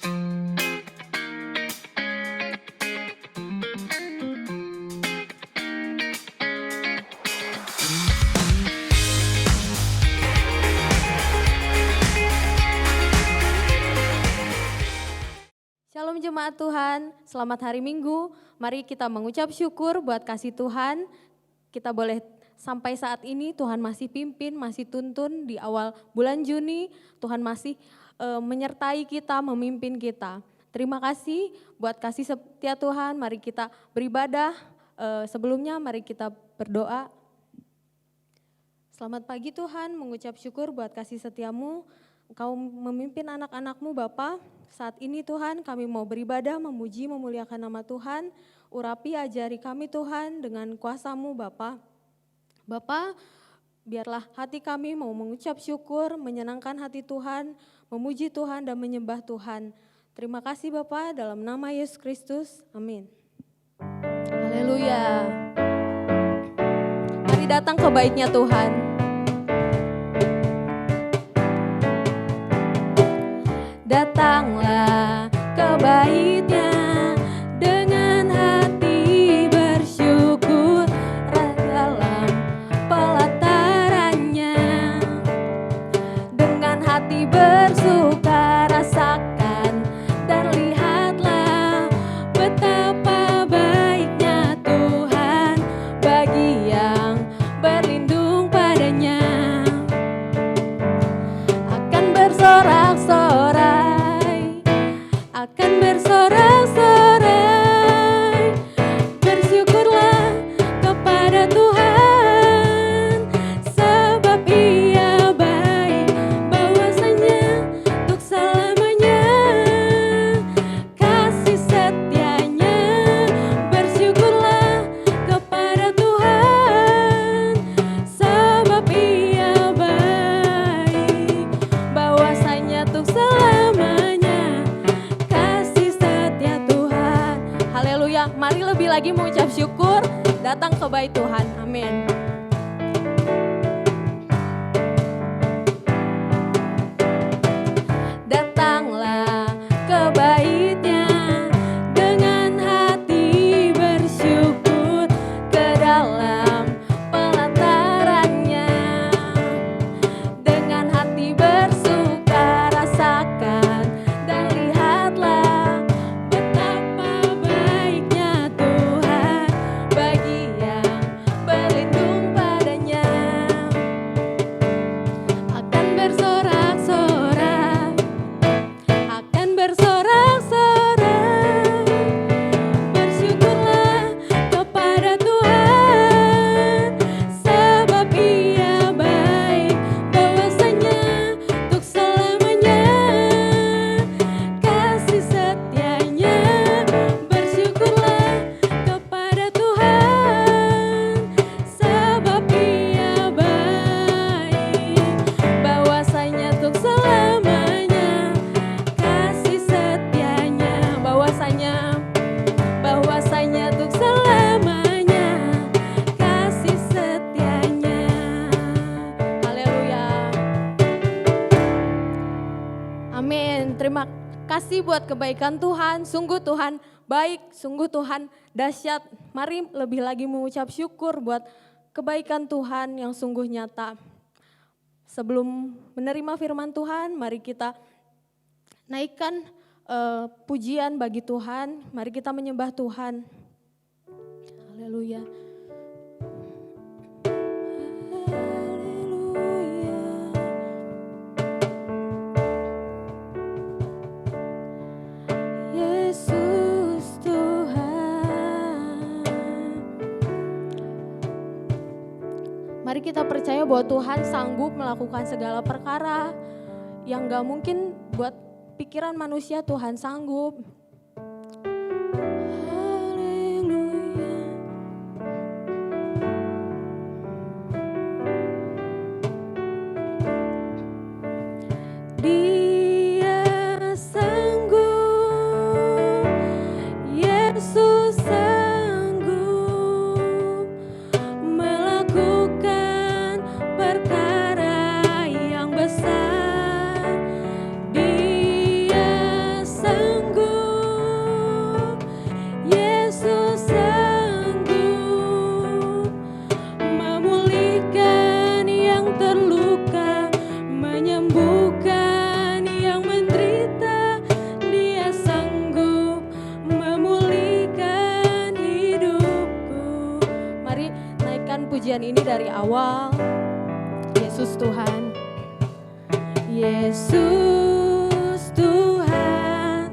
Shalom jemaat Tuhan, selamat hari Minggu. Mari kita mengucap syukur buat kasih Tuhan. Kita boleh sampai saat ini Tuhan masih pimpin, masih tuntun di awal bulan Juni. Tuhan masih menyertai kita, memimpin kita. Terima kasih buat kasih setia Tuhan. Mari kita beribadah. Sebelumnya mari kita berdoa. Selamat pagi Tuhan, mengucap syukur buat kasih setiamu. Engkau memimpin anak-anak-Mu Bapa. Saat ini Tuhan kami mau beribadah, memuji, memuliakan nama Tuhan. Urapi, ajari kami Tuhan dengan kuasa-Mu Bapa. Bapa, biarlah hati kami mau mengucap syukur, menyenangkan hati Tuhan, memuji Tuhan dan menyembah Tuhan. Terima kasih Bapa, dalam nama Yesus Kristus, amin. Haleluya. Mari datang ke baitnya Tuhan. Datanglah ke baitnya dengan hati bersyukur dalam pelatarannya. Dengan hati bersuka rasakan dan lihatlah betapa baiknya Tuhan bagi yang berlindung padanya. Akan bersorak-sorai, akan bersorak-sorai, bersyukurlah kepada Tuhan, sebab Ia baik, bahwasanya untuk selamanya kasih setianya. Bersyukurlah kepada Tuhan, sebab Ia baik, bahwasanya untuk selamanya kasih setia Tuhan. Haleluya, mari lebih lagi mengucap syukur, datang ke bait Tuhan, amin. Datanglah ke baitnya dengan hati bersyukur ke dalam pelatarannya. Dengan hati bersuka rasakan dan lihatlah betapa baiknya Tuhan bagi yang berlindung padanya. Akan bersorak-sorai, akan bersorak-sorai, bersyukurlah kepada Tuhan, sebab Ia baik, bahwasanya untuk selamanya kasih setianya. Bersyukurlah kepada Tuhan, sebab Ia baik, bahwasanya untuk selamanya kasih setianya. Bahwasanya untuk selamanya kasih setianya. Haleluya. Amin. Terima kasih buat kebaikan Tuhan. Sungguh Tuhan baik, sungguh Tuhan dahsyat. Mari lebih lagi mengucap syukur buat kebaikan Tuhan yang sungguh nyata. Sebelum menerima firman Tuhan, mari kita naikkan pujian bagi Tuhan. Mari kita menyembah Tuhan. Haleluya. Haleluya. Yesus Tuhan. Mari kita percaya bahwa Tuhan sanggup melakukan segala perkara yang gak mungkin buat pikiran manusia. Tuhan sanggup. Haleluya. Dia sanggup, Yesus sanggup melakukan perkara yang besar. Dia sanggup. awal. Yesus Tuhan, Yesus Tuhan,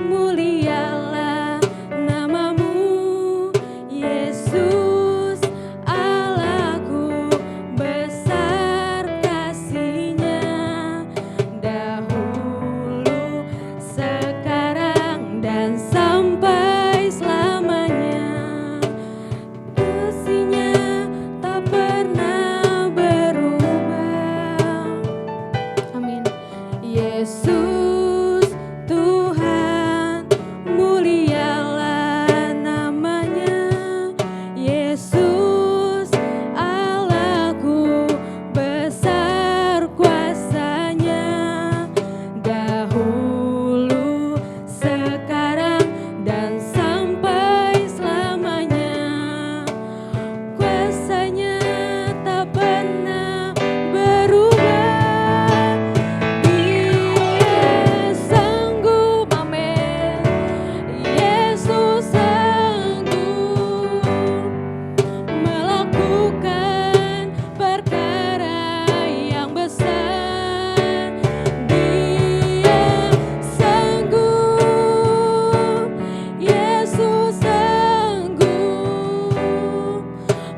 mulialah namamu. Yesus Allahku, besar kasih-Nya, dahulu, sekarang, dan sampai selamanya. Kasih-Nya tak pernah berubah. Amin. Yesus Tuhan, mulialah namanya. Yesus Allahku, besar kuasa-Nya, dahulu, sekarang, dan sampai selamanya. Kuasa-Nya tak pernah berubah. Dia sanggup, amin. Yesus sanggup melakukan perkara yang besar. Dia sanggup, Yesus sanggup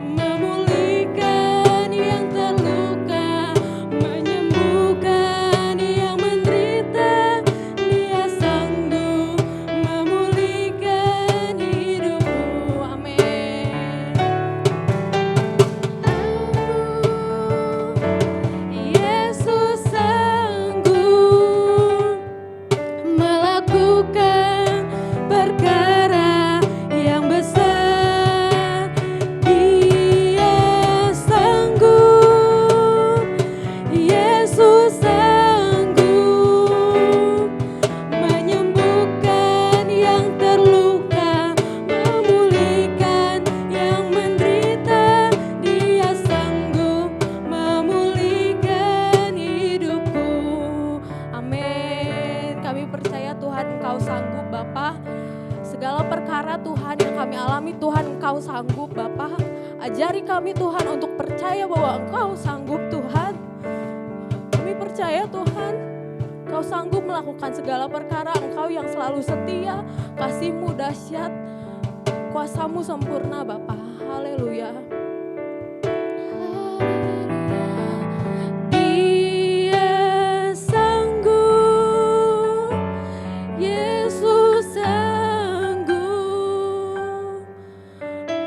memulihkan yang terluka, menyembuhkan yang menderita. Dia sanggup memulihkan hidupku. Amin. Yesus sanggup melakukan perkara yang besar. Dia sanggup, Yesus sanggup menyembuhkan yang terluka, memulihkan yang menderita. Dia sanggup memulihkan hidupku. Amin. Kami percaya Tuhan, Engkau sanggup Bapa. Segala perkara Tuhan yang kami alami, Tuhan Engkau sanggup Bapa. Ajari kami Tuhan untuk percaya bahwa Engkau sanggup Tuhan. Kami percaya Tuhan, Engkau sanggup melakukan segala perkara. Engkau yang selalu setia, kasih-Mu dahsyat, kuasa-Mu sempurna Bapa. Haleluya. Dia sanggup, Yesus sanggup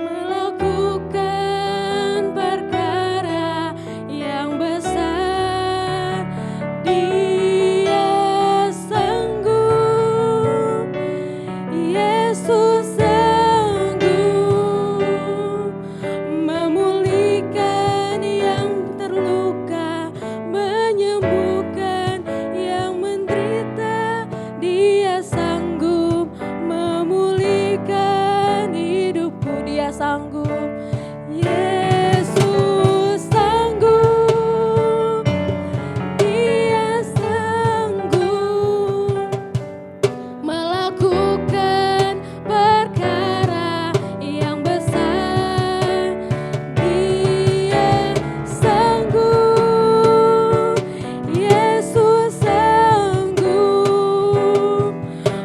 melakukan perkara yang besar. Dia sanggup, Yesus sanggup memulihkan yang terluka, menyembuhkan yang menderita. Dia sanggup memulihkan hidupku. Dia sanggup, Yesus sanggup. Dia sanggup melakukan perkara yang besar. Dia sanggup, Yesus sanggup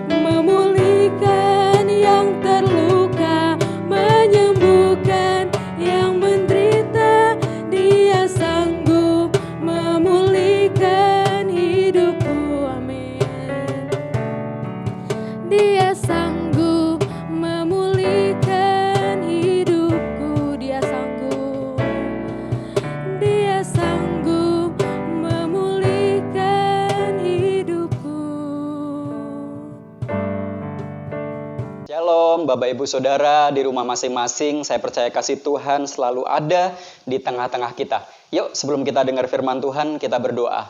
memulihkan yang terluka, menyembuhkan yang menderita. Dia sanggup memulihkan hidupku. Amin. Dia sanggup memulihkan hidupku. Dia sanggup. Dia sanggup memulihkan hidupku. Shalom Bapak Ibu Saudara di rumah masing-masing. Saya percaya kasih Tuhan selalu ada di tengah-tengah kita. Yuk sebelum kita dengar firman Tuhan, kita berdoa.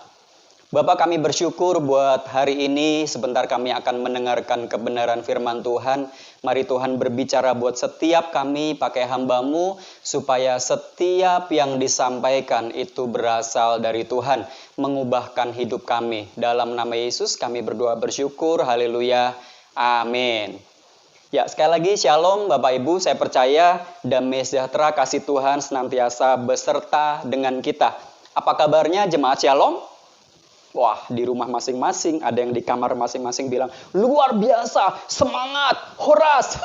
Bapak, kami bersyukur buat hari ini. Sebentar kami akan mendengarkan kebenaran firman Tuhan. Mari Tuhan berbicara buat setiap kami pakai hamba-Mu, supaya setiap yang disampaikan itu berasal dari Tuhan, mengubahkan hidup kami. Dalam nama Yesus kami berdoa bersyukur. Haleluya. Amin. Ya, sekali lagi shalom Bapak Ibu, saya percaya damai sejahtera kasih Tuhan senantiasa beserta dengan kita. Apa kabarnya jemaat shalom? Wah, di rumah masing-masing, ada yang di kamar masing-masing bilang, luar biasa, semangat, horas.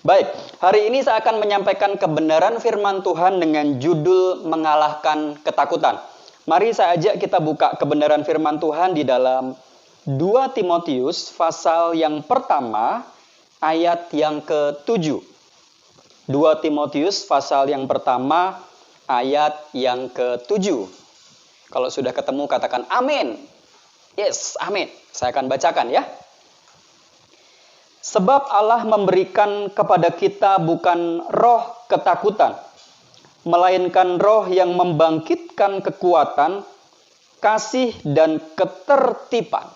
Baik, hari ini saya akan menyampaikan kebenaran firman Tuhan dengan judul mengalahkan ketakutan. Mari saya ajak kita buka kebenaran firman Tuhan di dalam 2 Timotius pasal yang pertama, ayat yang ke-7. 2 Timotius pasal yang pertama ayat yang ke-7. Kalau sudah ketemu katakan amin. Yes, amin. Saya akan bacakan ya. Sebab Allah memberikan kepada kita bukan roh ketakutan, melainkan roh yang membangkitkan kekuatan, kasih dan ketertiban.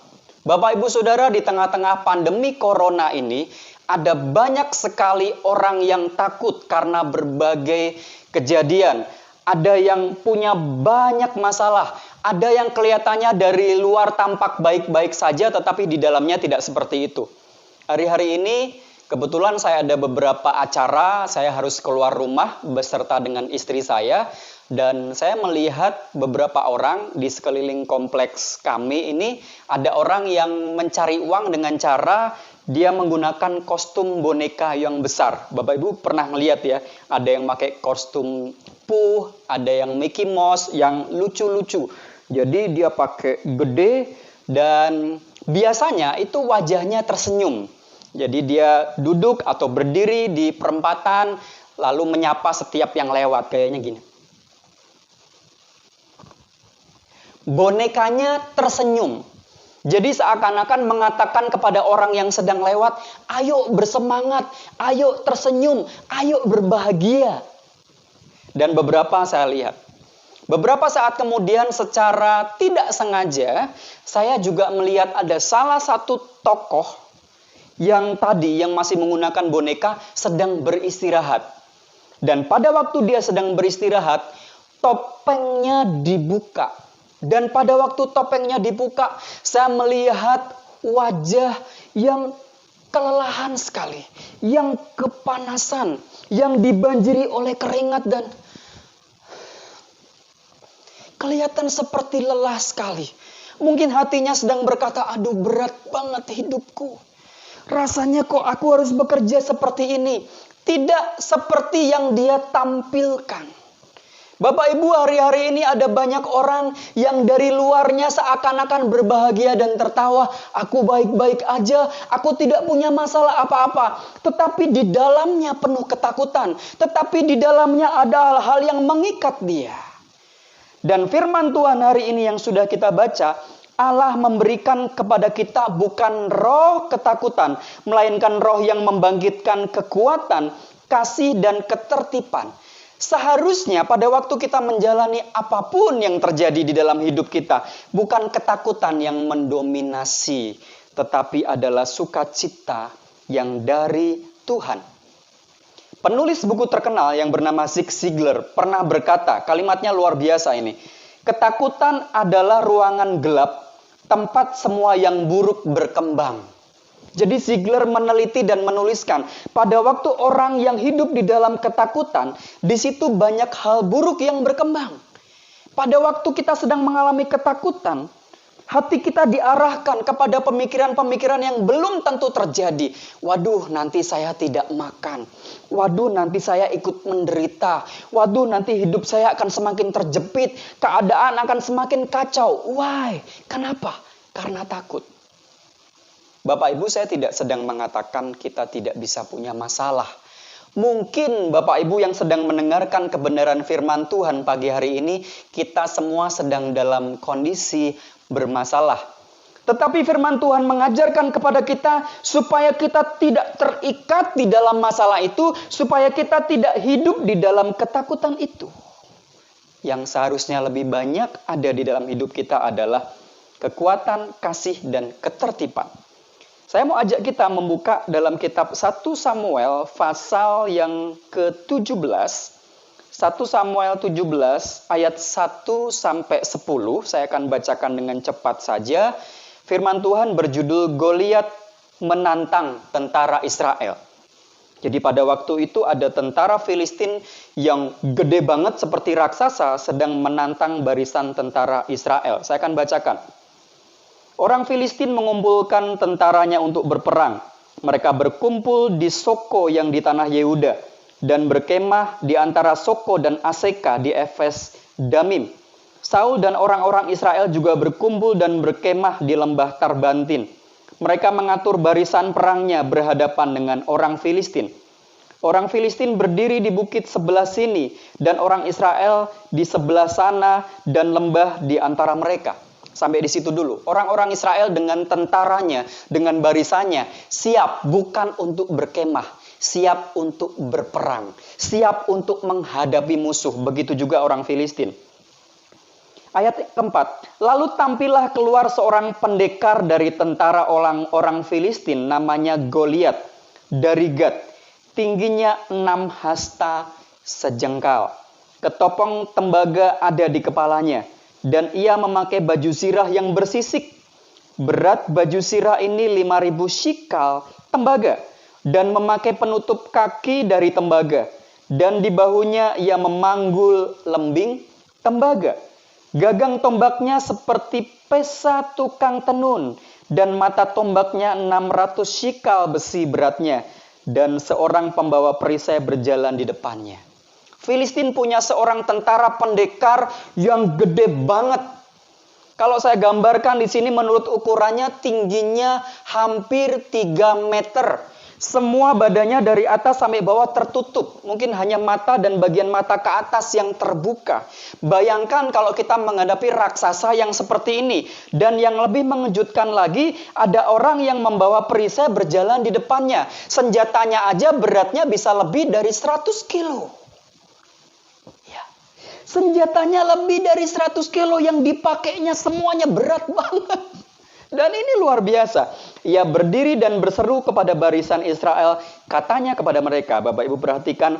Bapak Ibu Saudara, di tengah-tengah pandemi corona ini ada banyak sekali orang yang takut karena berbagai kejadian. Ada yang punya banyak masalah. Ada yang kelihatannya dari luar tampak baik-baik saja, tetapi di dalamnya tidak seperti itu. Hari-hari ini kebetulan saya ada beberapa acara, saya harus keluar rumah beserta dengan istri saya. Dan saya melihat beberapa orang di sekeliling kompleks kami ini, ada orang yang mencari uang dengan cara dia menggunakan kostum boneka yang besar. Bapak Ibu pernah ngeliat ya, ada yang pakai kostum Pooh, ada yang Mickey Mouse yang lucu-lucu. Jadi dia pakai gede dan biasanya itu wajahnya tersenyum. Jadi dia duduk atau berdiri di perempatan lalu menyapa setiap yang lewat, kayaknya gini. Bonekanya tersenyum. Jadi seakan-akan mengatakan kepada orang yang sedang lewat, ayo bersemangat, ayo tersenyum, ayo berbahagia. Dan beberapa saya lihat. Beberapa saat kemudian secara tidak sengaja, saya juga melihat ada salah satu tokoh yang tadi yang masih menggunakan boneka sedang beristirahat. Dan pada waktu dia sedang beristirahat, topengnya dibuka. Dan pada waktu topengnya dibuka, saya melihat wajah yang kelelahan sekali, yang kepanasan, yang dibanjiri oleh keringat dan kelihatan seperti lelah sekali. Mungkin hatinya sedang berkata, aduh berat banget hidupku. Rasanya kok aku harus bekerja seperti ini. Tidak seperti yang dia tampilkan. Bapak Ibu, hari-hari ini ada banyak orang yang dari luarnya seakan-akan berbahagia dan tertawa. Aku baik-baik aja, aku tidak punya masalah apa-apa. Tetapi di dalamnya penuh ketakutan. Tetapi di dalamnya ada hal-hal yang mengikat dia. Dan firman Tuhan hari ini yang sudah kita baca, Allah memberikan kepada kita bukan roh ketakutan, melainkan roh yang membangkitkan kekuatan, kasih dan ketertiban. Seharusnya pada waktu kita menjalani apapun yang terjadi di dalam hidup kita, bukan ketakutan yang mendominasi, tetapi adalah sukacita yang dari Tuhan. Penulis buku terkenal yang bernama Zig Ziglar pernah berkata, kalimatnya luar biasa ini. Ketakutan adalah ruangan gelap, tempat semua yang buruk berkembang. Jadi Ziglar meneliti dan menuliskan, pada waktu orang yang hidup di dalam ketakutan, di situ banyak hal buruk yang berkembang. Pada waktu kita sedang mengalami ketakutan, hati kita diarahkan kepada pemikiran-pemikiran yang belum tentu terjadi. Waduh, nanti saya tidak makan. Waduh, nanti saya ikut menderita. Waduh, nanti hidup saya akan semakin terjepit. Keadaan akan semakin kacau. Why? Kenapa? Karena takut. Bapak Ibu, saya tidak sedang mengatakan kita tidak bisa punya masalah. Mungkin Bapak Ibu yang sedang mendengarkan kebenaran firman Tuhan pagi hari ini, kita semua sedang dalam kondisi bermasalah. Tetapi firman Tuhan mengajarkan kepada kita supaya kita tidak terikat di dalam masalah itu, supaya kita tidak hidup di dalam ketakutan itu. Yang seharusnya lebih banyak ada di dalam hidup kita adalah kekuatan, kasih, dan ketertiban. Saya mau ajak kita membuka dalam kitab 1 Samuel pasal yang ke-17. 1 Samuel 17 ayat 1 sampai 10. Saya akan bacakan dengan cepat saja. Firman Tuhan berjudul Goliat menantang tentara Israel. Jadi pada waktu itu ada tentara Filistin yang gede banget seperti raksasa sedang menantang barisan tentara Israel. Saya akan bacakan. Orang Filistin mengumpulkan tentaranya untuk berperang. Mereka berkumpul di Soko yang di tanah Yehuda dan berkemah di antara Soko dan Aseka di Efes Damim. Saul dan orang-orang Israel juga berkumpul dan berkemah di lembah Tarbantin. Mereka mengatur barisan perangnya berhadapan dengan orang Filistin. Orang Filistin berdiri di bukit sebelah sini dan orang Israel di sebelah sana dan lembah di antara mereka. Sampai di situ dulu. Orang-orang Israel dengan tentaranya, dengan barisannya, siap bukan untuk berkemah, siap untuk berperang, siap untuk menghadapi musuh. Begitu juga orang Filistin. Ayat keempat, lalu tampillah keluar seorang pendekar dari tentara orang Filistin, namanya Goliat, dari Gad. Tingginya 6 hasta sejengkal. Ketopong tembaga ada di kepalanya, dan ia memakai baju zirah yang bersisik. Berat baju zirah ini 5.000 shikal tembaga, dan memakai penutup kaki dari tembaga, dan di bahunya ia memanggul lembing tembaga. Gagang tombaknya seperti pesa tukang tenun, dan mata tombaknya 600 shikal besi beratnya, dan seorang pembawa perisai berjalan di depannya. Filistin punya seorang tentara pendekar yang gede banget. Kalau saya gambarkan di sini menurut ukurannya tingginya hampir 3 meter. Semua badannya dari atas sampai bawah tertutup. Mungkin hanya mata dan bagian mata ke atas yang terbuka. Bayangkan kalau kita menghadapi raksasa yang seperti ini. Dan yang lebih mengejutkan lagi, ada orang yang membawa perisai berjalan di depannya. Senjatanya aja beratnya bisa lebih dari 100 kilo. Ya. Senjatanya lebih dari 100 kilo yang dipakainya semuanya berat banget. Dan ini luar biasa. Ia berdiri dan berseru kepada barisan Israel. Katanya kepada mereka, Bapak Ibu perhatikan.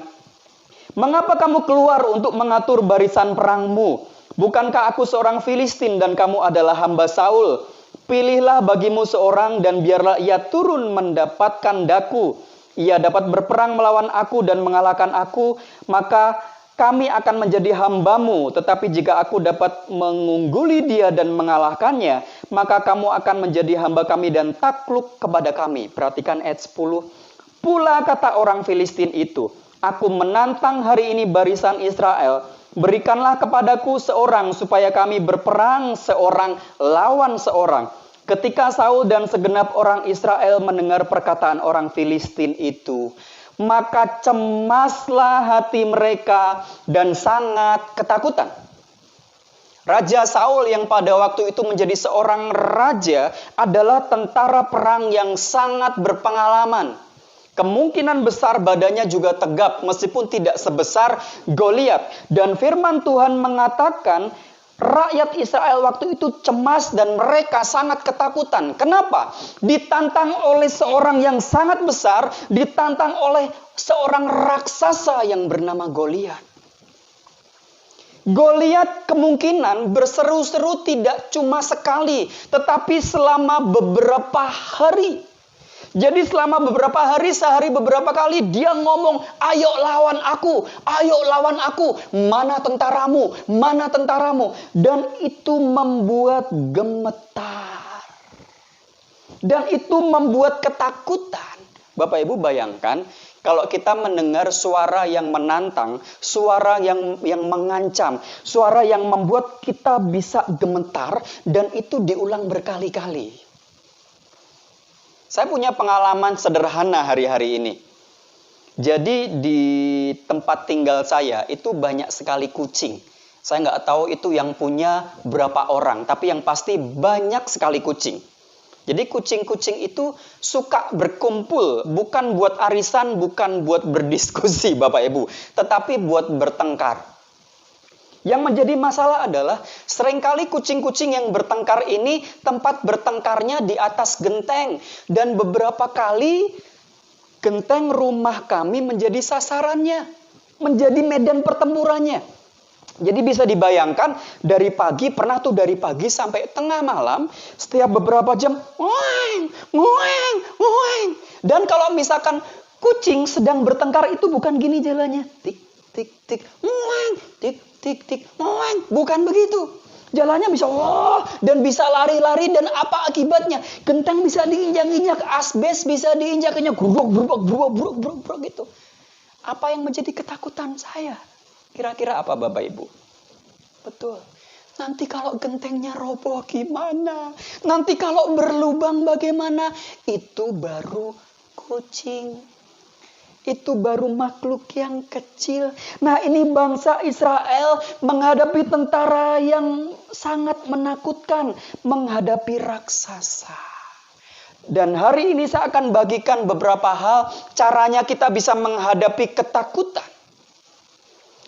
Mengapa kamu keluar untuk mengatur barisan perangmu? Bukankah aku seorang Filistin dan kamu adalah hamba Saul? Pilihlah bagimu seorang dan biarlah ia turun mendapatkan daku. Ia dapat berperang melawan aku dan mengalahkan aku, maka kami akan menjadi hambamu, tetapi jika aku dapat mengungguli dia dan mengalahkannya, maka kamu akan menjadi hamba kami dan takluk kepada kami. Perhatikan ayat 10. Pula kata orang Filistin itu, aku menantang hari ini barisan Israel, berikanlah kepadaku seorang supaya kami berperang seorang lawan seorang. Ketika Saul dan segenap orang Israel mendengar perkataan orang Filistin itu, maka cemaslah hati mereka dan sangat ketakutan. Raja Saul yang pada waktu itu menjadi seorang raja adalah tentara perang yang sangat berpengalaman. Kemungkinan besar badannya juga tegap meskipun tidak sebesar Goliat. Dan firman Tuhan mengatakan rakyat Israel waktu itu cemas dan mereka sangat ketakutan. Kenapa? Ditantang oleh seorang yang sangat besar, ditantang oleh seorang raksasa yang bernama Goliat. Goliat kemungkinan berseru-seru tidak cuma sekali, tetapi selama beberapa hari. Jadi selama beberapa hari, sehari beberapa kali dia ngomong, ayo lawan aku, mana tentaramu, mana tentaramu. Dan itu membuat gemetar. Dan itu membuat ketakutan. Bapak Ibu bayangkan, kalau kita mendengar suara yang menantang, suara yang mengancam, suara yang membuat kita bisa gemetar, dan itu diulang berkali-kali. Saya punya pengalaman sederhana hari-hari ini. Jadi di tempat tinggal saya itu banyak sekali kucing. Saya nggak tahu itu yang punya berapa orang, tapi yang pasti banyak sekali kucing. Jadi kucing-kucing itu suka berkumpul, bukan buat arisan, bukan buat berdiskusi Bapak Ibu, tetapi buat bertengkar. Yang menjadi masalah adalah seringkali kucing-kucing yang bertengkar ini tempat bertengkarnya di atas genteng. Dan beberapa kali genteng rumah kami menjadi sasarannya. Menjadi medan pertempurannya. Jadi bisa dibayangkan dari pagi sampai tengah malam. Setiap beberapa jam. Dan kalau misalkan kucing sedang bertengkar itu bukan gini jalannya. Tik, tik, tik, muang, tik, tik, tik, muang. Bukan begitu. Jalannya bisa dan bisa lari-lari, dan apa akibatnya? Genteng bisa diinjak-injak, asbes bisa diinjak-injak, bruk gitu. Apa yang menjadi ketakutan saya? Kira-kira apa Bapak Ibu? Betul. Nanti kalau gentengnya roboh gimana? Nanti kalau berlubang bagaimana? Itu baru kucing. Itu baru makhluk yang kecil. Nah, ini bangsa Israel menghadapi tentara yang sangat menakutkan, menghadapi raksasa. Dan hari ini saya akan bagikan beberapa hal caranya kita bisa menghadapi ketakutan.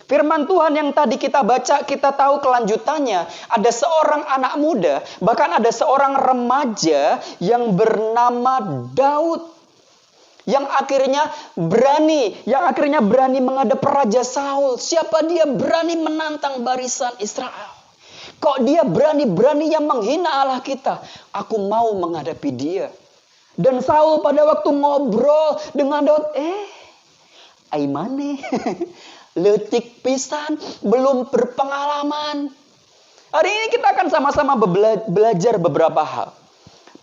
Firman Tuhan yang tadi kita baca, kita tahu kelanjutannya. Ada seorang anak muda, bahkan ada seorang remaja yang bernama Daud. Yang akhirnya berani menghadap Raja Saul. Siapa dia? Berani menantang barisan Israel. Kok dia berani-beraninya menghina Allah kita? Aku mau menghadapi dia. Dan Saul pada waktu ngobrol dengan Daud, aimane, letik pisan, belum berpengalaman. Hari ini kita akan sama-sama belajar beberapa hal.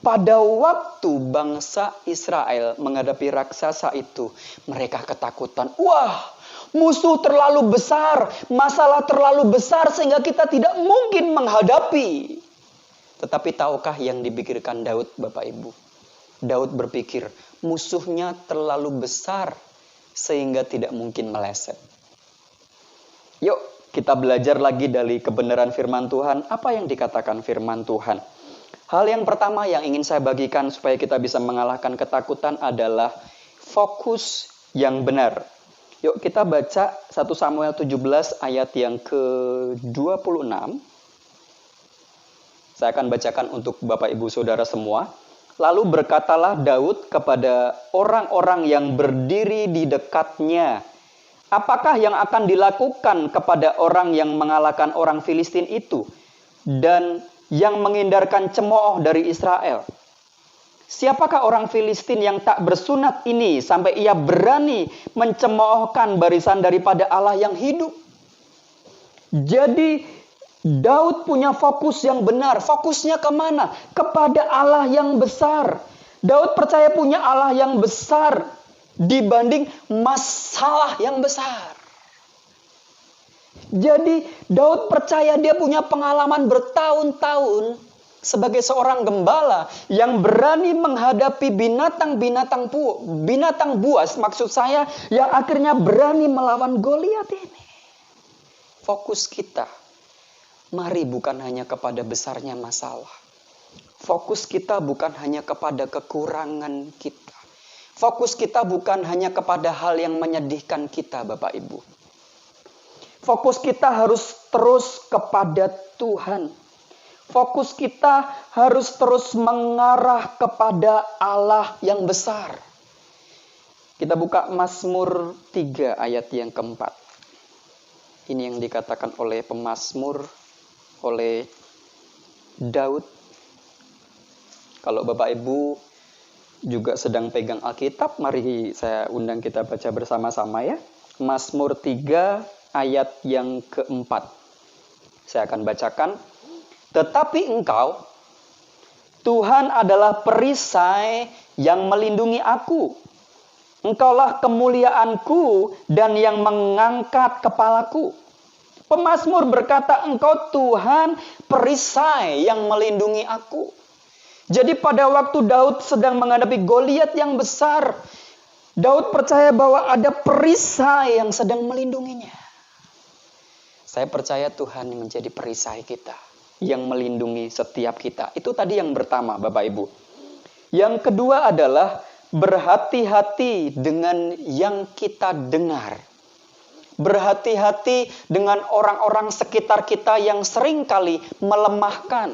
Pada waktu bangsa Israel menghadapi raksasa itu, mereka ketakutan. Wah, musuh terlalu besar, masalah terlalu besar sehingga kita tidak mungkin menghadapi. Tetapi tahukah yang dipikirkan Daud, Bapak Ibu? Daud berpikir, musuhnya terlalu besar sehingga tidak mungkin meleset. Yuk, kita belajar lagi dari kebenaran firman Tuhan. Apa yang dikatakan firman Tuhan? Hal yang pertama yang ingin saya bagikan supaya kita bisa mengalahkan ketakutan adalah fokus yang benar. Yuk kita baca 1 Samuel 17 ayat yang ke-26. Saya akan bacakan untuk Bapak Ibu Saudara semua. Lalu berkatalah Daud kepada orang-orang yang berdiri di dekatnya, apakah yang akan dilakukan kepada orang yang mengalahkan orang Filistin itu dan yang menghindarkan cemooh dari Israel? Siapakah orang Filistin yang tak bersunat ini sampai ia berani mencemoohkan barisan daripada Allah yang hidup? Jadi Daud punya fokus yang benar. Fokusnya kemana? Kepada Allah yang besar. Daud percaya punya Allah yang besar dibanding masalah yang besar. Jadi Daud percaya dia punya pengalaman bertahun-tahun sebagai seorang gembala yang berani menghadapi binatang buas, maksud saya yang akhirnya berani melawan Goliat ini. Fokus kita, mari bukan hanya kepada besarnya masalah. Fokus kita bukan hanya kepada kekurangan kita. Fokus kita bukan hanya kepada hal yang menyedihkan kita, Bapak Ibu. Fokus kita harus terus kepada Tuhan. Fokus kita harus terus mengarah kepada Allah yang besar. Kita buka Mazmur 3 ayat yang keempat. Ini yang dikatakan oleh pemazmur, oleh Daud. Kalau Bapak Ibu juga sedang pegang Alkitab, mari saya undang kita baca bersama-sama ya. Mazmur 3 ayat yang keempat. Saya akan bacakan. Tetapi engkau, Tuhan adalah perisai yang melindungi aku. Engkaulah kemuliaanku dan yang mengangkat kepalaku. Pemazmur berkata, engkau Tuhan perisai yang melindungi aku. Jadi pada waktu Daud sedang menghadapi Goliat yang besar, Daud percaya bahwa ada perisai yang sedang melindunginya. Saya percaya Tuhan yang menjadi perisai kita, yang melindungi setiap kita. Itu tadi yang pertama, Bapak Ibu. Yang kedua adalah berhati-hati dengan yang kita dengar. Berhati-hati dengan orang-orang sekitar kita yang seringkali melemahkan.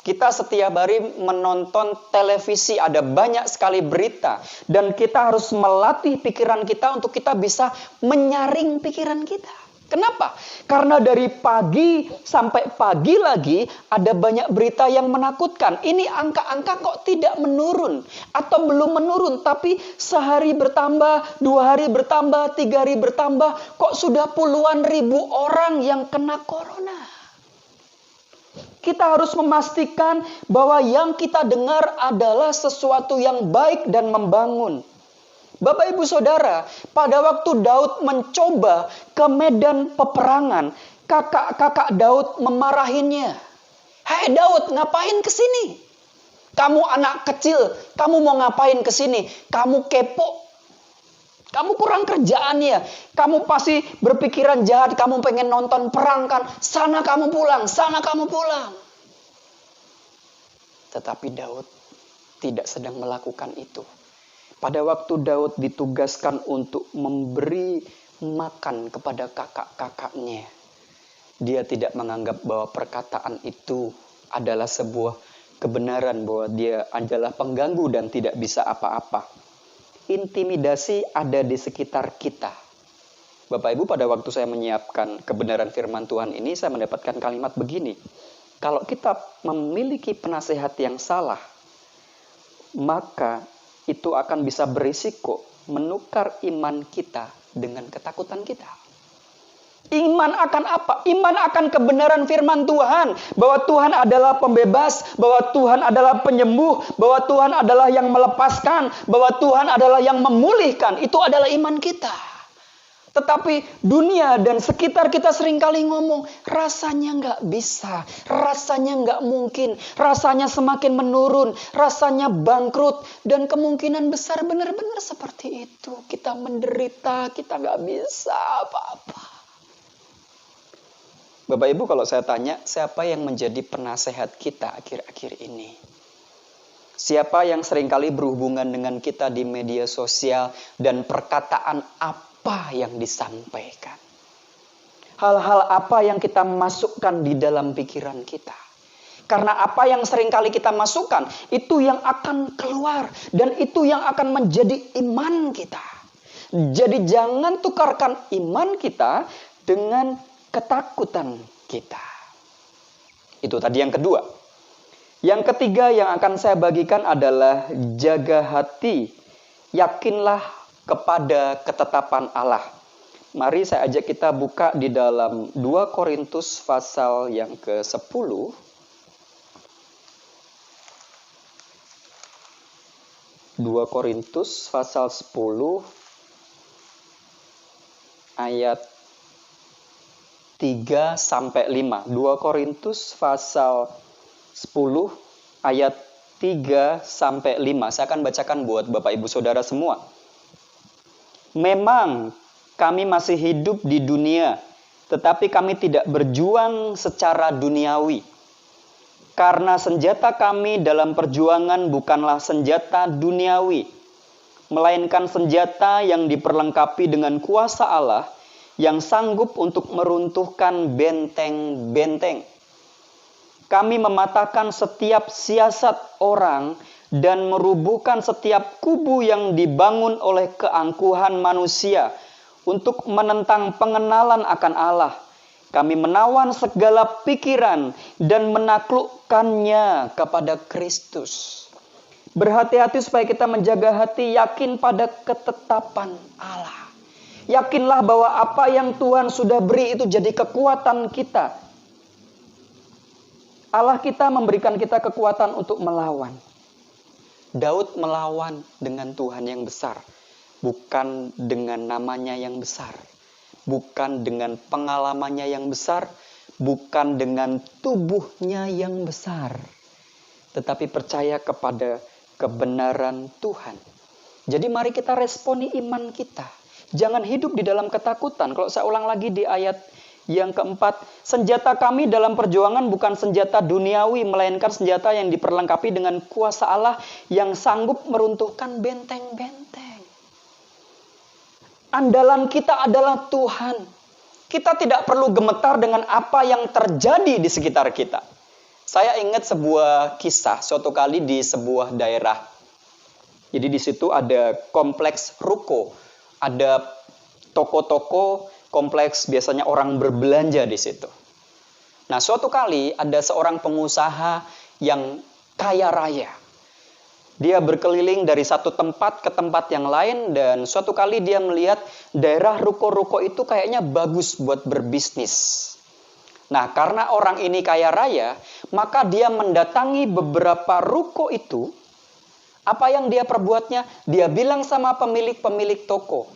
Kita setiap hari menonton televisi, ada banyak sekali berita. Dan kita harus melatih pikiran kita untuk kita bisa menyaring pikiran kita. Kenapa? Karena dari pagi sampai pagi lagi ada banyak berita yang menakutkan. Ini angka-angka kok tidak menurun atau belum menurun, tapi sehari bertambah, 2 hari bertambah, 3 hari bertambah, kok sudah puluhan ribu orang yang kena corona. Kita harus memastikan bahwa yang kita dengar adalah sesuatu yang baik dan membangun. Bapak Ibu Saudara, pada waktu Daud mencoba ke medan peperangan, kakak-kakak Daud memarahinnya. "Hei Daud, ngapain ke sini? Kamu anak kecil, kamu mau ngapain ke sini? Kamu kepo. Kamu kurang kerjaan ya. Kamu pasti berpikiran jahat, kamu pengen nonton perang kan? Sana kamu pulang, sana kamu pulang." Tetapi Daud tidak sedang melakukan itu. Pada waktu Daud ditugaskan untuk memberi makan kepada kakak-kakaknya, dia tidak menganggap bahwa perkataan itu adalah sebuah kebenaran, bahwa dia adalah pengganggu dan tidak bisa apa-apa. Intimidasi ada di sekitar kita. Bapak Ibu, pada waktu saya menyiapkan kebenaran firman Tuhan ini, saya mendapatkan kalimat begini. Kalau kita memiliki penasehat yang salah, maka itu akan bisa berisiko menukar iman kita dengan ketakutan kita. Iman akan apa? Iman akan kebenaran firman Tuhan. Bahwa Tuhan adalah pembebas, bahwa Tuhan adalah penyembuh, bahwa Tuhan adalah yang melepaskan, bahwa Tuhan adalah yang memulihkan. Itu adalah iman kita. Tetapi dunia dan sekitar kita seringkali ngomong, rasanya nggak bisa, rasanya nggak mungkin, rasanya semakin menurun, rasanya bangkrut. Dan kemungkinan besar benar-benar seperti itu. Kita menderita, kita nggak bisa apa-apa. Bapak Ibu, kalau saya tanya, siapa yang menjadi penasehat kita akhir-akhir ini? Siapa yang seringkali berhubungan dengan kita di media sosial dan perkataan apa yang disampaikan? Hal-hal apa yang kita masukkan di dalam pikiran kita? Karena apa yang seringkali kita masukkan, itu yang akan keluar. Dan itu yang akan menjadi iman kita. Jadi jangan tukarkan iman kita dengan ketakutan kita. Itu tadi yang kedua. Yang ketiga yang akan saya bagikan adalah jaga hati. Yakinlah kepada ketetapan Allah. Mari saya ajak kita buka di dalam 2 Korintus pasal yang ke-10. 2 Korintus pasal 10 ayat 3 sampai 5. 2 Korintus pasal 10 ayat 3 sampai 5. Saya akan bacakan buat Bapak Ibu Saudara semua. Memang kami masih hidup di dunia, tetapi kami tidak berjuang secara duniawi. Karena senjata kami dalam perjuangan bukanlah senjata duniawi, melainkan senjata yang diperlengkapi dengan kuasa Allah yang sanggup untuk meruntuhkan benteng-benteng. Kami mematahkan setiap siasat orang dan merubuhkan setiap kubu yang dibangun oleh keangkuhan manusia untuk menentang pengenalan akan Allah. Kami menawan segala pikiran dan menaklukkannya kepada Kristus. Berhati-hati supaya kita menjaga hati, yakin pada ketetapan Allah. Yakinlah bahwa apa yang Tuhan sudah beri itu jadi kekuatan kita. Allah kita memberikan kita kekuatan untuk melawan. Daud melawan dengan Tuhan yang besar, bukan dengan namanya yang besar, bukan dengan pengalamannya yang besar, bukan dengan tubuhnya yang besar, tetapi percaya kepada kebenaran Tuhan. Jadi mari kita responi iman kita. Jangan hidup di dalam ketakutan. Kalau saya ulang lagi di ayat yang keempat, senjata kami dalam perjuangan bukan senjata duniawi, melainkan senjata yang diperlengkapi dengan kuasa Allah yang sanggup meruntuhkan benteng-benteng. Andalan kita adalah Tuhan. Kita tidak perlu gemetar dengan apa yang terjadi di sekitar kita. Saya ingat sebuah kisah suatu kali di sebuah daerah. Jadi di situ ada kompleks ruko, ada toko-toko. kompleks, biasanya orang berbelanja di situ. Nah, suatu kali ada seorang pengusaha yang kaya raya. Dia berkeliling dari satu tempat ke tempat yang lain dan suatu kali dia melihat daerah ruko-ruko itu kayaknya bagus buat berbisnis. Nah, karena orang ini kaya raya, maka dia mendatangi beberapa ruko itu. Apa yang dia perbuatnya? Dia bilang sama pemilik toko,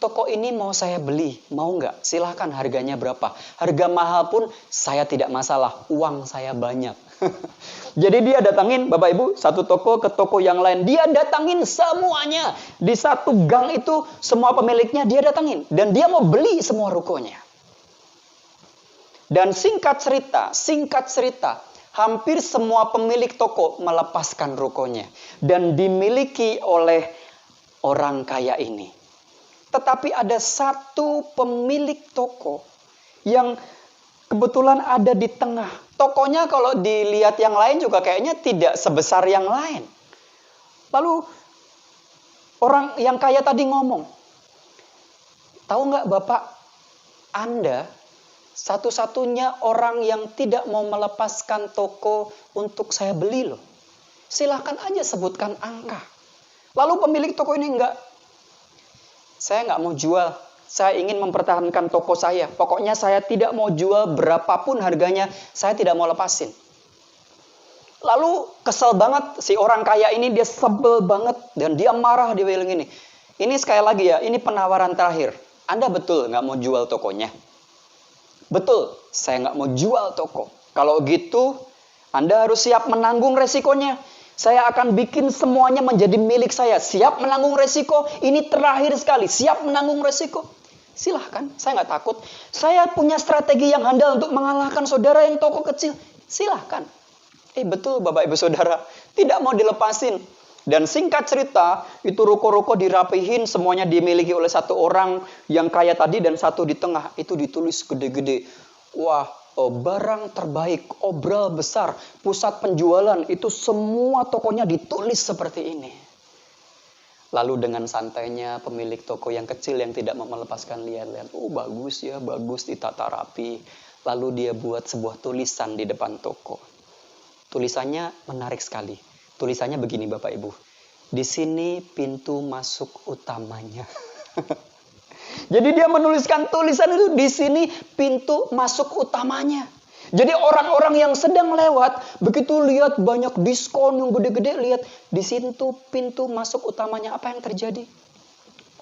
toko ini mau saya beli, mau nggak? Silahkan, harganya berapa? Harga mahal pun saya tidak masalah, uang saya banyak. Jadi dia datangin, Bapak Ibu, satu toko ke toko yang lain. Dia datangin semuanya. Di satu gang itu semua pemiliknya dia datangin. Dan dia mau beli semua rukonya. Dan singkat cerita, hampir semua pemilik toko melepaskan rukonya. Dan dimiliki oleh orang kaya ini. Tetapi ada satu pemilik toko yang kebetulan ada di tengah. Tokonya kalau dilihat yang lain juga kayaknya tidak sebesar yang lain. Lalu orang yang kaya tadi ngomong, tahu nggak Bapak, Anda satu-satunya orang yang tidak mau melepaskan toko untuk saya beli loh. Silahkan aja sebutkan angka. Lalu pemilik toko ini enggak, saya nggak mau jual. Saya ingin mempertahankan toko saya. Pokoknya saya tidak mau jual berapapun harganya. Saya tidak mau lepasin. Lalu kesel banget si orang kaya ini. Dia sebel banget. Dan dia marah, dia bilang gini. Ini sekali lagi ya, ini penawaran terakhir. Anda betul nggak mau jual tokonya? Betul, saya nggak mau jual toko. Kalau gitu, Anda harus siap menanggung resikonya. Saya akan bikin semuanya menjadi milik saya. Siap menanggung resiko. Ini terakhir sekali. Siap menanggung resiko. Silahkan, saya nggak takut. Saya punya strategi yang handal untuk mengalahkan saudara yang toko kecil. Silahkan. Betul Bapak Ibu Saudara. Tidak mau dilepasin. Dan singkat cerita, itu ruko-ruko dirapihin. Semuanya dimiliki oleh satu orang yang kaya tadi dan satu di tengah. Itu ditulis gede-gede. Wah, barang terbaik, obral besar, pusat penjualan, itu semua tokonya ditulis seperti ini. Lalu dengan santainya pemilik toko yang kecil yang tidak mau melepaskan lihat-lihat, bagus ya, bagus ditata rapi. Lalu dia buat sebuah tulisan di depan toko. Tulisannya menarik sekali. Tulisannya begini Bapak Ibu. Di sini pintu masuk utamanya. Jadi dia menuliskan tulisan itu, di sini pintu masuk utamanya. Jadi orang-orang yang sedang lewat, begitu lihat banyak diskon yang gede-gede, lihat di situ pintu masuk utamanya. Apa yang terjadi?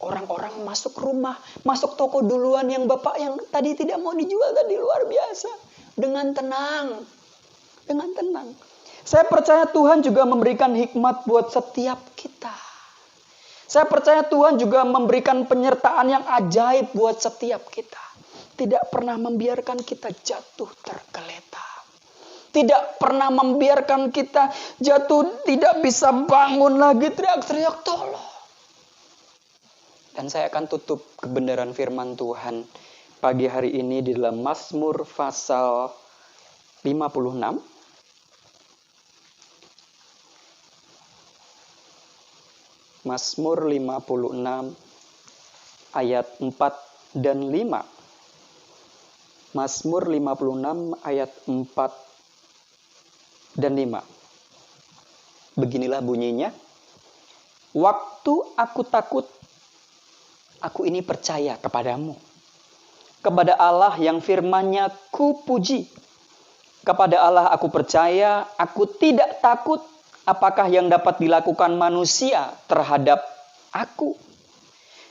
Orang-orang masuk rumah, masuk toko duluan yang Bapak yang tadi tidak mau dijual tadi, luar biasa. Dengan tenang. Dengan tenang. Saya percaya Tuhan juga memberikan hikmat buat setiap kita. Saya percaya Tuhan juga memberikan penyertaan yang ajaib buat setiap kita. Tidak pernah membiarkan kita jatuh tergeletak. Tidak pernah membiarkan kita jatuh tidak bisa bangun lagi, teriak-teriak tolong. Dan saya akan tutup kebenaran firman Tuhan pagi hari ini di dalam Mazmur pasal 56. Mazmur 56 ayat 4 dan 5. Mazmur 56 ayat 4 dan 5. Beginilah bunyinya. Waktu aku takut, aku ini percaya kepadamu. Kepada Allah yang firman-Nya ku puji. Kepada Allah aku percaya, aku tidak takut apakah yang dapat dilakukan manusia terhadap aku.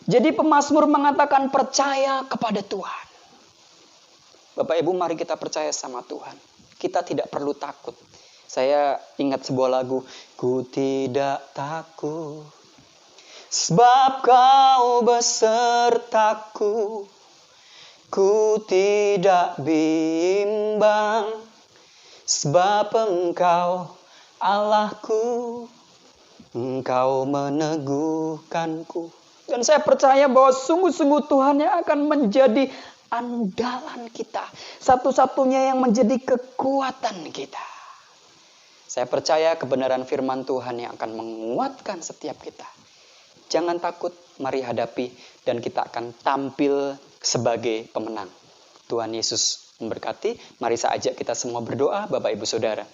Jadi pemazmur mengatakan percaya kepada Tuhan. Bapak Ibu, mari kita percaya sama Tuhan. Kita tidak perlu takut. Saya ingat sebuah lagu. Ku tidak takut, sebab Kau besertaku. Ku tidak bimbang, sebab Engkau Allahku. Engkau meneguhkanku. Dan saya percaya bahwa sungguh-sungguh Tuhan yang akan menjadi andalan kita. Satu-satunya yang menjadi kekuatan kita. Saya percaya kebenaran firman Tuhan yang akan menguatkan setiap kita. Jangan takut, mari hadapi. Dan kita akan tampil sebagai pemenang. Tuhan Yesus memberkati. Mari saya ajak kita semua berdoa, Bapak Ibu Saudara.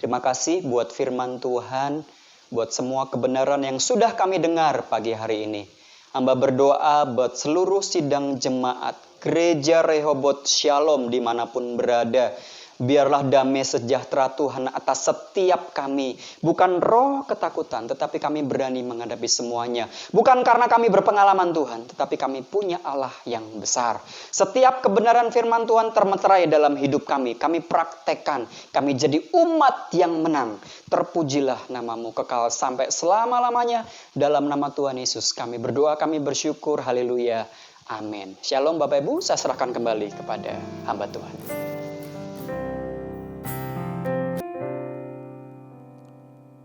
Terima kasih buat firman Tuhan, buat semua kebenaran yang sudah kami dengar pagi hari ini. Hamba berdoa buat seluruh sidang jemaat Gereja Rehobot Shalom dimanapun berada. Biarlah damai sejahtera Tuhan atas setiap kami. Bukan roh ketakutan, tetapi kami berani menghadapi semuanya. Bukan karena kami berpengalaman Tuhan, tetapi kami punya Allah yang besar. Setiap kebenaran firman Tuhan termeterai dalam hidup kami. Kami praktekkan, kami jadi umat yang menang. Terpujilah namamu kekal sampai selama-lamanya. Dalam nama Tuhan Yesus kami berdoa, kami bersyukur. Haleluya. Amin. Shalom Bapak Ibu, saya serahkan kembali kepada hamba Tuhan.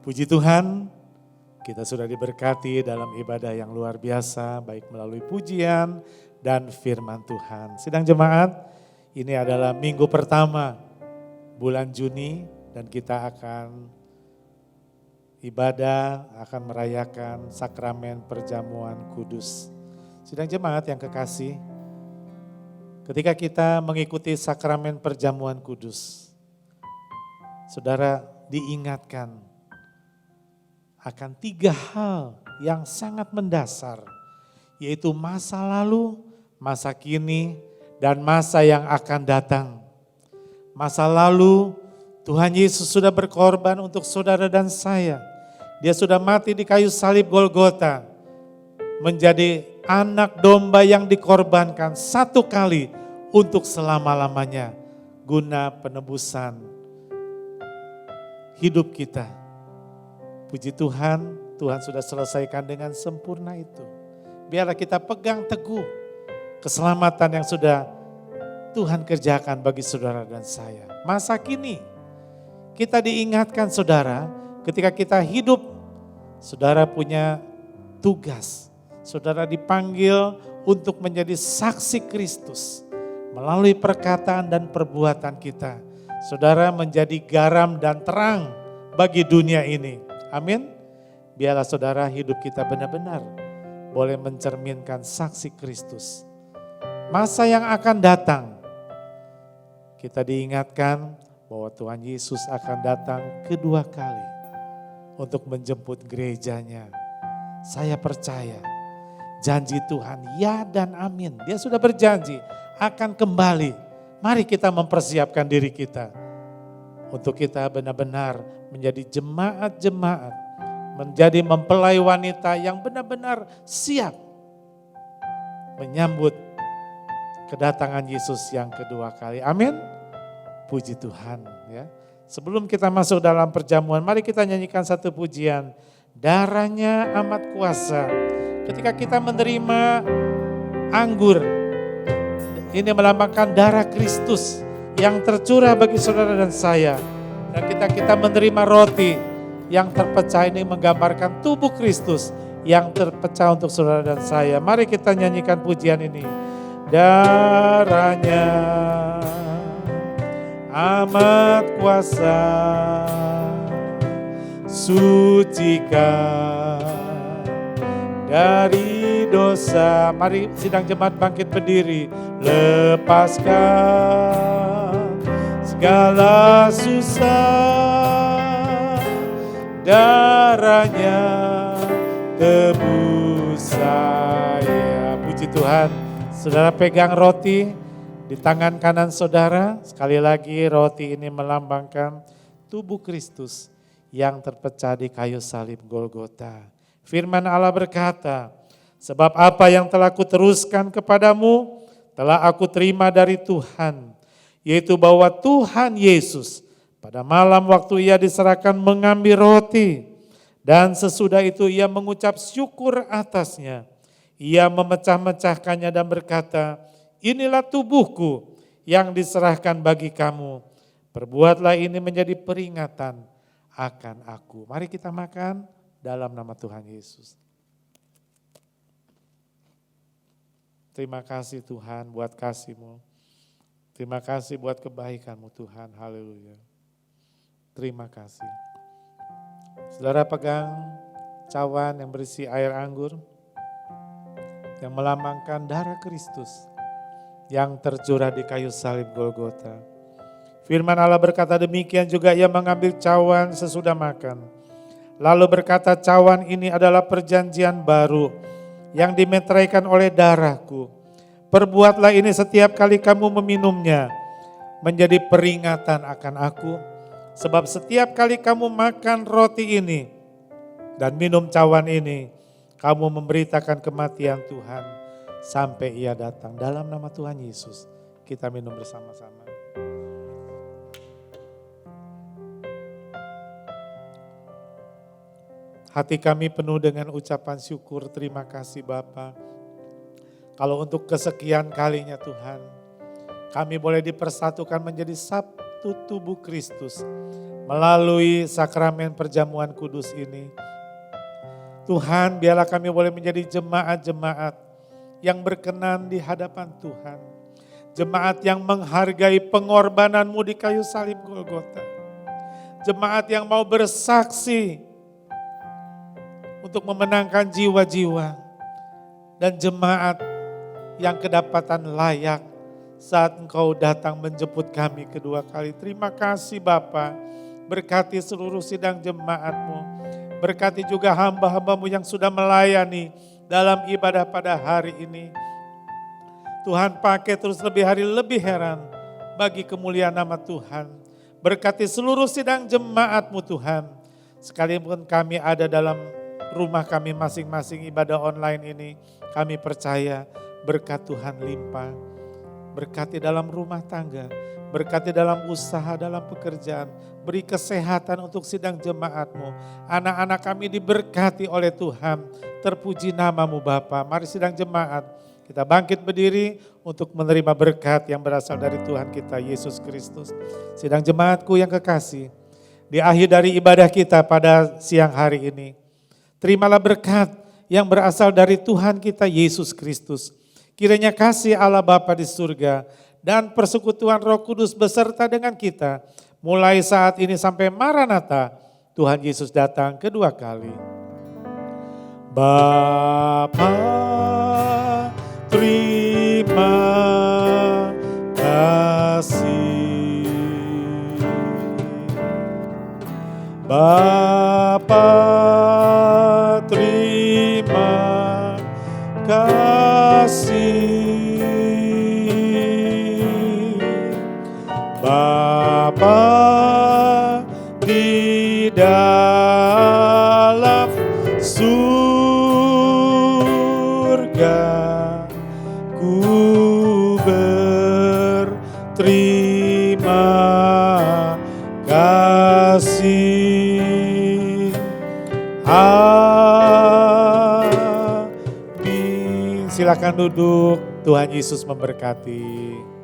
Puji Tuhan, kita sudah diberkati dalam ibadah yang luar biasa, baik melalui pujian dan firman Tuhan. Sidang jemaat, ini adalah minggu pertama bulan Juni dan kita akan ibadah, akan merayakan sakramen perjamuan kudus. Sidang jemaat yang kekasih, ketika kita mengikuti sakramen perjamuan kudus, saudara diingatkan akan 3 hal yang sangat mendasar, yaitu masa lalu, masa kini, dan masa yang akan datang. Masa lalu, Tuhan Yesus sudah berkorban untuk saudara dan saya. Dia sudah mati di kayu salib Golgota, menjadi anak domba yang dikorbankan 1 kali untuk selama-lamanya, guna penebusan hidup kita. Puji Tuhan, Tuhan sudah selesaikan dengan sempurna itu. Biarlah kita pegang teguh keselamatan yang sudah Tuhan kerjakan bagi saudara dan saya. Masa kini, kita diingatkan saudara, ketika kita hidup, saudara punya tugas. Saudara dipanggil untuk menjadi saksi Kristus. Melalui perkataan dan perbuatan kita, saudara menjadi garam dan terang bagi dunia ini. Amin. Biarlah saudara hidup kita benar-benar boleh mencerminkan saksi Kristus. Masa yang akan datang, kita diingatkan bahwa Tuhan Yesus akan datang kedua kali untuk menjemput gerejanya. Saya percaya janji Tuhan ya dan amin. Dia sudah berjanji akan kembali. Mari kita mempersiapkan diri kita untuk kita benar-benar menjadi jemaat-jemaat, menjadi mempelai wanita yang benar-benar siap menyambut kedatangan Yesus yang kedua kali. Amin. Puji Tuhan ya. Sebelum kita masuk dalam perjamuan, mari kita nyanyikan satu pujian. Darahnya amat kuasa. Ketika kita menerima anggur, ini melambangkan darah Kristus yang tercurah bagi saudara dan saya. Dan kita menerima roti yang terpecah, ini menggambarkan tubuh Kristus yang terpecah untuk saudara dan saya. Mari kita nyanyikan pujian ini. Darahnya amat kuasa, sucikan dari dosa. Mari sidang jemaat bangkit berdiri. Lepaskan segala susah, darahnya tebus saya. Puji Tuhan. Saudara pegang roti di tangan kanan saudara. Sekali lagi roti ini melambangkan tubuh Kristus yang terpecah di kayu salib Golgota. Firman Allah berkata, sebab apa yang telah kuteruskan kepadamu telah aku terima dari Tuhan, yaitu bahwa Tuhan Yesus pada malam waktu ia diserahkan mengambil roti, dan sesudah itu ia mengucap syukur atasnya. Ia memecah-mecahkannya dan berkata, inilah tubuhku yang diserahkan bagi kamu. Perbuatlah ini menjadi peringatan akan aku. Mari kita makan dalam nama Tuhan Yesus. Terima kasih Tuhan buat kasih-Mu. Terima kasih buat kebaikan-Mu Tuhan. Haleluya. Terima kasih. Saudara pegang cawan yang berisi air anggur. yang melambangkan darah Kristus yang tercurah di kayu salib Golgota. Firman Allah berkata demikian juga ia mengambil cawan sesudah makan. Lalu berkata, cawan ini adalah perjanjian baru yang dimeteraikan oleh darahku. Perbuatlah ini setiap kali kamu meminumnya menjadi peringatan akan aku. Sebab setiap kali kamu makan roti ini dan minum cawan ini, kamu memberitakan kematian Tuhan sampai ia datang. Dalam nama Tuhan Yesus, kita minum bersama-sama. Hati kami penuh dengan ucapan syukur, terima kasih Bapa. Kalau untuk kesekian kalinya Tuhan, kami boleh dipersatukan menjadi satu tubuh Kristus melalui sakramen perjamuan kudus ini. Tuhan, biarlah kami boleh menjadi jemaat-jemaat yang berkenan di hadapan Tuhan. Jemaat yang menghargai pengorbanan-Mu di kayu salib Golgota. Jemaat yang mau bersaksi untuk memenangkan jiwa-jiwa. Dan jemaat yang kedapatan layak saat Engkau datang menjemput kami kedua kali. Terima kasih Bapa, berkati seluruh sidang jemaat-Mu. Berkati juga hamba-hamba-Mu yang sudah melayani dalam ibadah pada hari ini. Tuhan pakai terus lebih hari lebih heran bagi kemuliaan nama Tuhan. Berkati seluruh sidang jemaat-Mu Tuhan. Sekalipun kami ada dalam rumah kami masing-masing ibadah online ini, kami percaya berkat Tuhan limpah. Berkati dalam rumah tangga, berkati dalam usaha, dalam pekerjaan. Beri kesehatan untuk sidang jemaat-Mu. Anak-anak kami diberkati oleh Tuhan. Terpuji nama-Mu Bapa. Mari sidang jemaat, kita bangkit berdiri untuk menerima berkat yang berasal dari Tuhan kita Yesus Kristus. Sidang jemaatku yang kekasih, di akhir dari ibadah kita pada siang hari ini, terimalah berkat yang berasal dari Tuhan kita Yesus Kristus. Kiranya kasih Allah Bapa di surga dan persekutuan Roh Kudus beserta dengan kita mulai saat ini sampai Maranatha, Tuhan Yesus datang kedua kali. Bapa, terima kasih. Bapa, terima kasih. Bapa di dalam surga, ku berterima kasih. Amin. Silakan duduk. Tuhan Yesus memberkati.